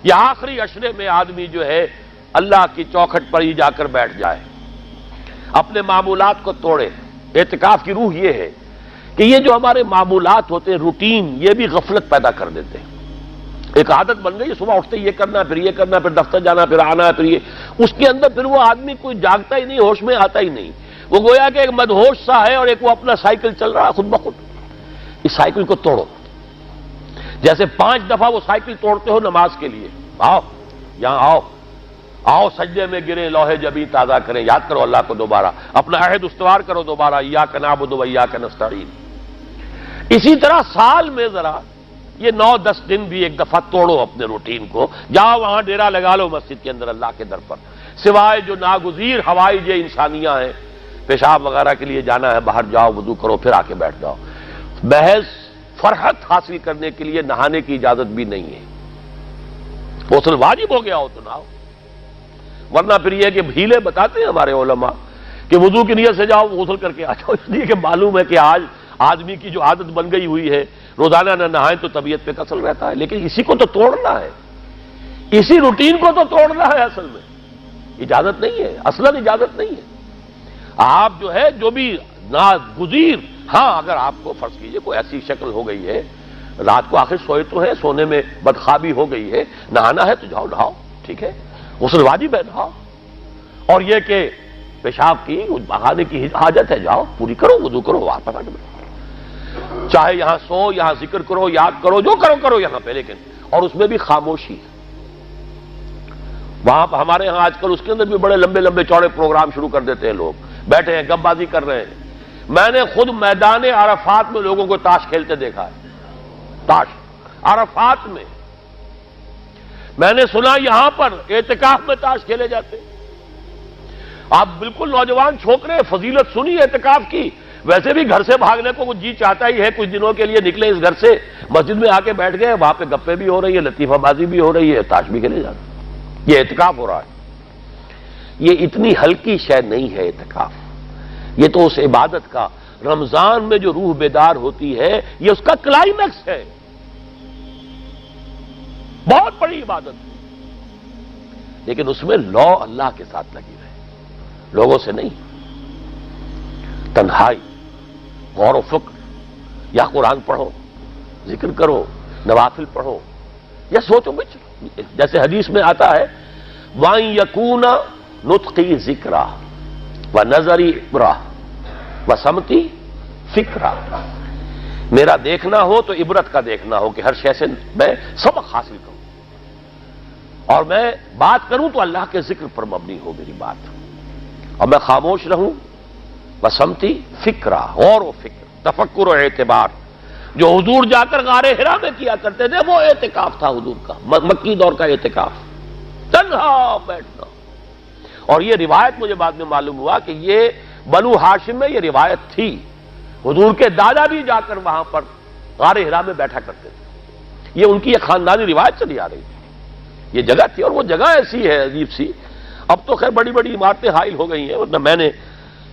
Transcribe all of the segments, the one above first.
یہ آخری عشرے میں آدمی جو ہے اللہ کی چوکھٹ پر ہی جا کر بیٹھ جائے، اپنے معمولات کو توڑے۔ اعتکاف کی روح یہ ہے کہ یہ جو ہمارے معمولات ہوتے ہیں، روٹین، یہ بھی غفلت پیدا کر دیتے ہیں۔ ایک عادت بن گئی، صبح اٹھتے یہ کرنا، پھر یہ کرنا، پھر دفتر جانا، پھر آنا، پھر یہ، اس کے اندر پھر وہ آدمی کوئی جاگتا ہی نہیں، ہوش میں آتا ہی نہیں۔ وہ گویا کہ ایک مدہوش سا ہے اور ایک وہ اپنا سائیکل چل رہا ہے خود بخود۔ اس سائیکل کو توڑو، جیسے 5 دفعہ وہ سائیکل توڑتے ہو نماز کے لیے۔ آؤ یہاں آؤ، آؤ سجدے میں گرے، لوح جبیں تازہ کریں، یاد کرو اللہ کو دوبارہ، اپنا عہد استوار کرو دوبارہ، ایاک نعبد و ایاک نستعین۔ اسی طرح سال میں ذرا یہ 9-10 دن بھی ایک دفعہ توڑو اپنے روٹین کو، جاؤ وہاں ڈیرا لگا لو مسجد کے اندر اللہ کے در پر، سوائے جو ناگزیر حوائج انسانیاں ہیں، پیشاب وغیرہ کے لیے جانا ہے، باہر جاؤ، وضو کرو، پھر آ کے بیٹھ جاؤ۔ محض فرحت حاصل کرنے کے لیے نہانے کی اجازت بھی نہیں ہے۔ غسل واجب ہو گیا ہو تو نہاؤ، ورنہ پھر یہ کہ ہیلے بتاتے ہیں ہمارے علماء کہ وضو کی نیت سے جاؤ، غسل کر کے آ جاؤ، اس لیے کہ معلوم ہے کہ آج آدمی کی جو عادت بن گئی ہوئی ہے، روزانہ نہ نہائیں تو طبیعت پہ کسل رہتا ہے۔ لیکن اسی کو تو توڑنا ہے، اسی روٹین کو تو توڑنا ہے۔ اصل میں اجازت نہیں ہے، اصلاً اجازت نہیں ہے۔ آپ جو ہے جو بھی ناگزیر، ہاں اگر آپ کو فرض کیجئے کوئی ایسی شکل ہو گئی ہے، رات کو آخر سوئے تو ہے، سونے میں بدخوابی ہو گئی ہے، نہانا ہے تو جاؤ نہاؤ، ٹھیک ہے، غسل واجب ہے، نہاؤ۔ اور یہ کہ پیشاب کی بہانے کی حاجت ہے، جاؤ پوری کرو، وضو کرو، واپس آ کے بیٹھو۔ چاہے یہاں سو، یہاں ذکر کرو، یاد کرو، جو کرو کرو یہاں پہ، لیکن اور اس میں بھی خاموشی ہے۔ وہاں ہمارے ہاں آج کل اس کے اندر بھی بڑے لمبے لمبے چوڑے پروگرام شروع کر دیتے ہیں، لوگ بیٹھے ہیں گپ بازی کر رہے ہیں۔ میں نے خود میدان عرفات میں لوگوں کو تاش کھیلتے دیکھا ہے، تاش عرفات میں۔ میں نے سنا یہاں پر اعتکاف میں تاش کھیلے جاتے۔ آپ بالکل نوجوان چھوکرے، فضیلت سنی اعتکاف کی، ویسے بھی گھر سے بھاگنے کو جی چاہتا ہی ہے، کچھ دنوں کے لیے نکلے اس گھر سے، مسجد میں آ کے بیٹھ گئے، وہاں پہ گپے بھی ہو رہی ہے، لطیفہ بازی بھی ہو رہی ہے، تاش بھی کھیلے جاتے۔ یہ اعتکاف ہو رہا ہے۔ یہ اتنی ہلکی شے نہیں ہے اعتکاف، یہ تو اس عبادت کا، رمضان میں جو روح بیدار ہوتی ہے، یہ اس کا کلائمیکس ہے، بہت بڑی عبادت ہے۔ لیکن اس میں لو اللہ کے ساتھ لگی رہے، لوگوں سے نہیں، تنہائی، غور و فکر، یا قرآن پڑھو، ذکر کرو، نوافل پڑھو، یا سوچو بچ، جیسے حدیث میں آتا ہے وَأَن يَكُونَ نُطْقِي ذِكْرًا وَنَظَرِي عِبْرَةً وَسَمْتِي فِكْرًا۔ میرا دیکھنا ہو تو عبرت کا دیکھنا ہو کہ ہر شے سے میں سبق حاصل کروں، اور میں بات کروں تو اللہ کے ذکر پر مبنی ہو میری بات، اور میں خاموش رہوں، وَسَمْتِي فِكْرًا، غور و فکر، تفکر و اعتبار۔ جو حضور جا کر غار حرا میں کیا کرتے تھے، وہ اعتکاف تھا حضور کا، مکی دور کا اعتکاف، تنہا بیٹھنا۔ اور یہ روایت مجھے بعد میں معلوم ہوا کہ یہ بنو ہاشم میں یہ روایت تھی، حضور کے دادا بھی جا کر وہاں پر غار حرا میں بیٹھا کرتے تھے، یہ ان کی ایک خاندانی روایت چلی آ رہی تھی، یہ جگہ تھی۔ اور وہ جگہ ایسی ہے عجیب سی، اب تو خیر بڑی بڑی عمارتیں حائل ہو گئی ہیں، ورنہ میں نے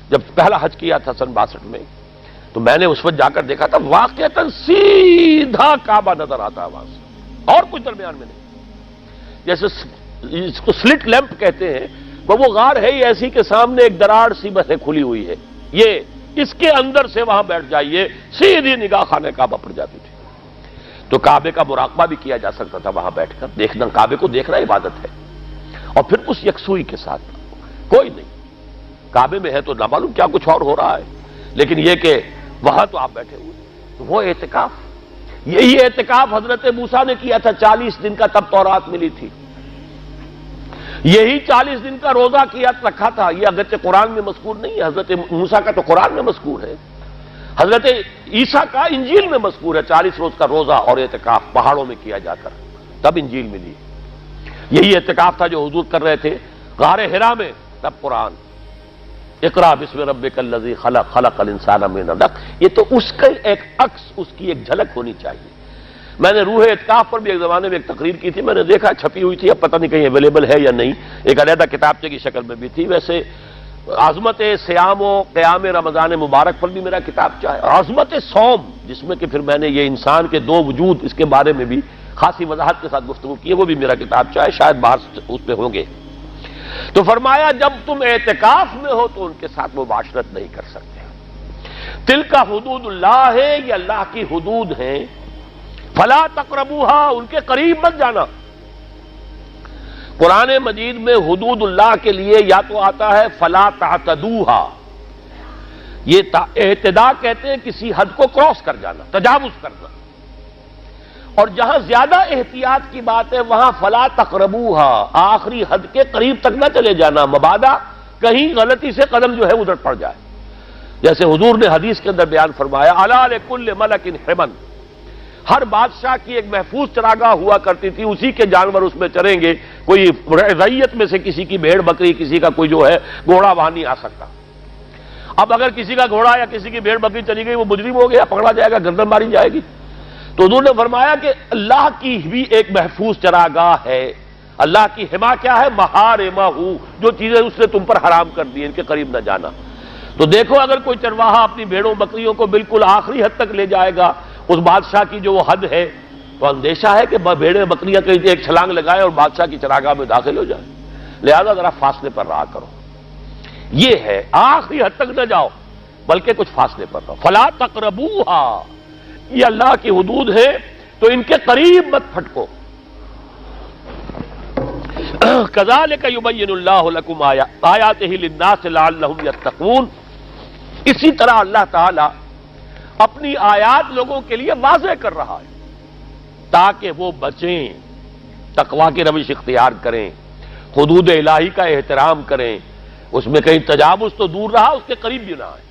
جب پہلا حج کیا تھا سن 62 میں، تو میں نے اس وقت جا کر دیکھا تھا، واقعتاً سیدھا کعبہ نظر آتا ہے وہاں سے، اور کچھ درمیان میں نہیں۔ جیسے اس کو سلٹ لیمپ کہتے ہیں، وہ غار ہے ہی ایسی کہ سامنے ایک دراڑ سی بس کھلی ہوئی ہے، یہ اس کے اندر سے وہاں بیٹھ جائیے، سیدھی نگاہ خانہ کعبہ پڑ جاتی تھی۔ تو کعبے کا مراقبہ بھی کیا جا سکتا تھا وہاں بیٹھ کر، دیکھنا، کعبے کو دیکھنا عبادت ہے، اور پھر اس یکسوئی کے ساتھ، کوئی نہیں کعبے میں ہے تو نہ معلوم کیا کچھ اور ہو رہا ہے، لیکن یہ کہ وہاں تو آپ بیٹھے ہوئے، تو وہ اعتکاف، یہی اعتکاف حضرت موسیٰ نے کیا تھا 40 دن کا، تب تورات ملی تھی۔ یہی 40 دن کا روزہ کیا رکھا تھا، یہ اگرچہ قرآن میں مذکور نہیں ہے، حضرت موسیٰ کا تو قرآن میں مذکور ہے، حضرت عیسیٰ کا انجیل میں مذکور ہے، 40 روز کا روزہ اور اعتکاف پہاڑوں میں کیا جا کر، تب انجیل ملی۔ یہی اعتکاف تھا جو حضور کر رہے تھے غار حرا میں، تب قرآن، اقرأ بسم ربک الذی خلق، خلق الانسان من علق، یہ تو اس کا ایک عکس، اس کی ایک جھلک ہونی چاہیے۔ میں نے روح اعتکاف پر بھی ایک زمانے میں ایک تقریر کی تھی، میں نے دیکھا چھپی ہوئی تھی، اب پتہ نہیں کہیں اویلیبل ہے یا نہیں، ایک علیحدہ کتابچے کی شکل میں بھی تھی۔ ویسے عظمت سیام و قیام رمضان مبارک پر بھی میرا کتابچہ ہے، اور عظمت صوم، جس میں کہ پھر میں نے یہ انسان کے 2 وجود، اس کے بارے میں بھی خاصی وضاحت کے ساتھ گفتگو کی ہے، وہ بھی میرا کتابچہ ہے، شاید باہر اس پہ ہوں گے۔ تو فرمایا جب تم اعتکاف میں ہو تو ان کے ساتھ مباشرت نہیں کر سکتے۔ تلک حدود اللہ ہے، یہ اللہ کی حدود ہیں، فلا تقربوها، ان کے قریب مت جانا۔ قرآن مجید میں حدود اللہ کے لیے یا تو آتا ہے فلا تعتدوها، یہ اعتداء کہتے ہیں کسی حد کو کراس کر جانا، تجاوز کرنا، اور جہاں زیادہ احتیاط کی بات ہے وہاں فلا تقربوها، آخری حد کے قریب تک نہ چلے جانا، مبادا کہیں غلطی سے قدم جو ہے ادھر پڑ جائے۔ جیسے حضور نے حدیث کے اندر بیان فرمایا الا لکل ملک حمن، ہر بادشاہ کی ایک محفوظ چراگاہ ہوا کرتی تھی، اسی کے جانور اس میں چریں گے، کوئی رعیت میں سے کسی کی بھیڑ بکری، کسی کا کوئی جو ہے گھوڑا وہاں نہیں آ سکتا۔ اب اگر کسی کا گھوڑا یا کسی کی بھیڑ بکری چلی گئی، وہ مجرم ہو گیا، پکڑا جائے گا، گردن ماری جائے گی۔ تو حضور نے فرمایا کہ اللہ کی بھی ایک محفوظ چراگاہ ہے۔ اللہ کی حما کیا ہے؟ محارمہ، جو چیزیں اس نے تم پر حرام کر دی، ان کے قریب نہ جانا۔ تو دیکھو اگر کوئی چرواہا اپنی بھیڑوں بکریوں کو بالکل آخری حد تک لے جائے گا، اس بادشاہ کی جو وہ حد ہے، تو اندیشہ ہے کہ بھیڑیں بکریاں کہیں ایک چھلانگ لگائے اور بادشاہ کی چراگاہ میں داخل ہو جائے، لہذا ذرا فاصلے پر رہا کرو۔ یہ ہے آخری حد تک نہ جاؤ بلکہ کچھ فاصلے پر رہو۔ فلا تقربوها، یہ اللہ کی حدود ہے تو ان کے قریب مت پھٹکو۔ کذالک یبین اللہ لکم آیاتہ للناس لعلہم یتقون، اسی طرح اللہ تعالی اپنی آیات لوگوں کے لیے واضح کر رہا ہے تاکہ وہ بچیں، تقویٰ کی روش اختیار کریں، حدود الہی کا احترام کریں، اس میں کہیں تجاوز تو دور رہا، اس کے قریب بھی نہ آئے۔